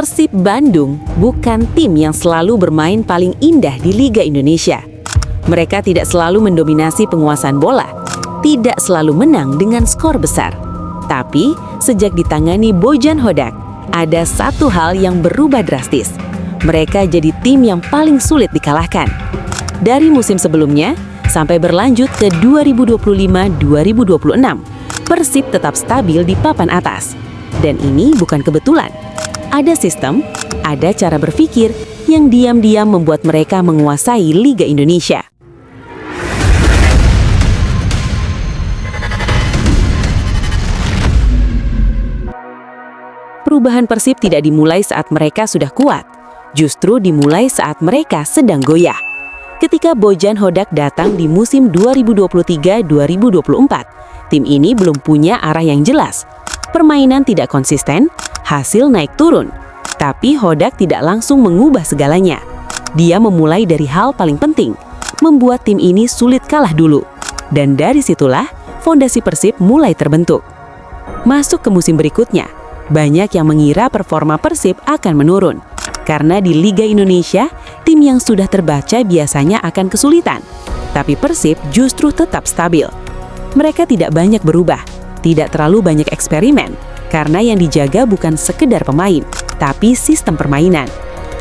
Persib Bandung bukan tim yang selalu bermain paling indah di Liga Indonesia. Mereka tidak selalu mendominasi penguasaan bola, tidak selalu menang dengan skor besar. Tapi, sejak ditangani Bojan Hodak, ada satu hal yang berubah drastis. Mereka jadi tim yang paling sulit dikalahkan. Dari musim sebelumnya, sampai berlanjut ke 2025-2026, Persib tetap stabil di papan atas. Dan ini bukan kebetulan. Ada sistem, ada cara berpikir yang diam-diam membuat mereka menguasai Liga Indonesia. Perubahan Persib tidak dimulai saat mereka sudah kuat, justru dimulai saat mereka sedang goyah. Ketika Bojan Hodak datang di musim 2023-2024, tim ini belum punya arah yang jelas. Permainan tidak konsisten, hasil naik turun. Tapi Hodak tidak langsung mengubah segalanya. Dia memulai dari hal paling penting, membuat tim ini sulit kalah dulu. Dan dari situlah, fondasi Persib mulai terbentuk. Masuk ke musim berikutnya, banyak yang mengira performa Persib akan menurun. Karena di Liga Indonesia, tim yang sudah terbaca biasanya akan kesulitan. Tapi Persib justru tetap stabil. Mereka tidak banyak berubah, tidak terlalu banyak eksperimen, karena yang dijaga bukan sekedar pemain, tapi sistem permainan.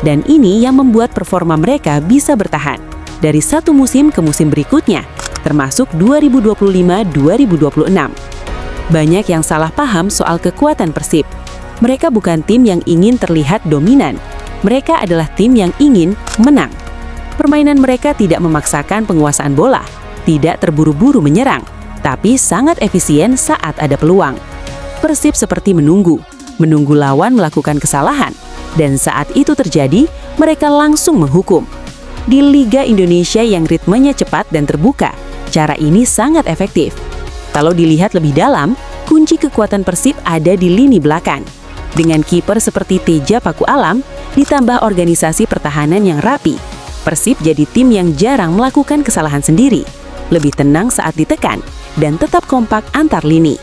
Dan ini yang membuat performa mereka bisa bertahan dari satu musim ke musim berikutnya, termasuk 2025-2026. Banyak yang salah paham soal kekuatan Persib. Mereka bukan tim yang ingin terlihat dominan. Mereka adalah tim yang ingin menang. Permainan mereka tidak memaksakan penguasaan bola, tidak terburu-buru menyerang, tapi sangat efisien saat ada peluang. Persib seperti menunggu lawan melakukan kesalahan, dan saat itu terjadi, mereka langsung menghukum. Di Liga Indonesia yang ritmenya cepat dan terbuka, cara ini sangat efektif. Kalau dilihat lebih dalam, kunci kekuatan Persib ada di lini belakang. Dengan kiper seperti Teja Paku Alam, ditambah organisasi pertahanan yang rapi, Persib jadi tim yang jarang melakukan kesalahan sendiri, lebih tenang saat ditekan, dan tetap kompak antar lini.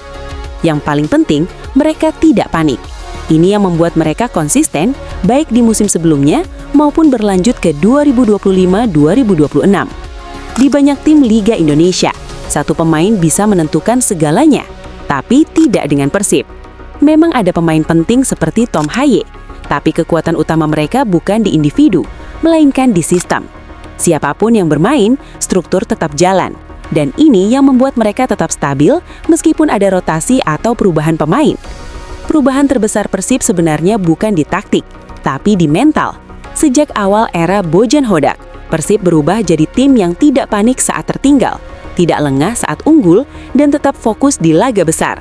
Yang paling penting, mereka tidak panik. Ini yang membuat mereka konsisten, baik di musim sebelumnya maupun berlanjut ke 2025-2026. Di banyak tim Liga Indonesia, satu pemain bisa menentukan segalanya, tapi tidak dengan Persib. Memang ada pemain penting seperti Tom Haye, tapi kekuatan utama mereka bukan di individu, melainkan di sistem. Siapapun yang bermain, struktur tetap jalan. Dan ini yang membuat mereka tetap stabil meskipun ada rotasi atau perubahan pemain. Perubahan terbesar Persib sebenarnya bukan di taktik, tapi di mental. Sejak awal era Bojan Hodak, Persib berubah jadi tim yang tidak panik saat tertinggal, tidak lengah saat unggul, dan tetap fokus di laga besar.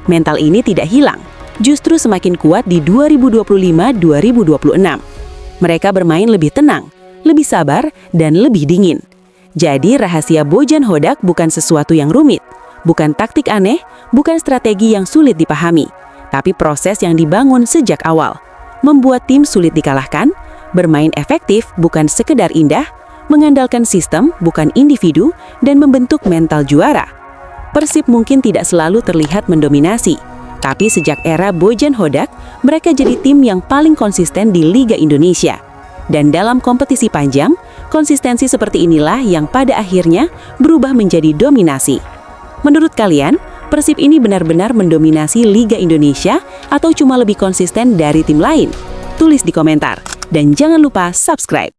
Mental ini tidak hilang, justru semakin kuat di 2025-2026. Mereka bermain lebih tenang, lebih sabar, dan lebih dingin. Jadi rahasia Bojan Hodak bukan sesuatu yang rumit, bukan taktik aneh, bukan strategi yang sulit dipahami, tapi proses yang dibangun sejak awal. Membuat tim sulit dikalahkan, bermain efektif bukan sekedar indah, mengandalkan sistem bukan individu, dan membentuk mental juara. Persib mungkin tidak selalu terlihat mendominasi, tapi sejak era Bojan Hodak, mereka jadi tim yang paling konsisten di Liga Indonesia. Dan dalam kompetisi panjang, konsistensi seperti inilah yang pada akhirnya berubah menjadi dominasi. Menurut kalian, Persib ini benar-benar mendominasi Liga Indonesia atau cuma lebih konsisten dari tim lain? Tulis di komentar, dan jangan lupa subscribe.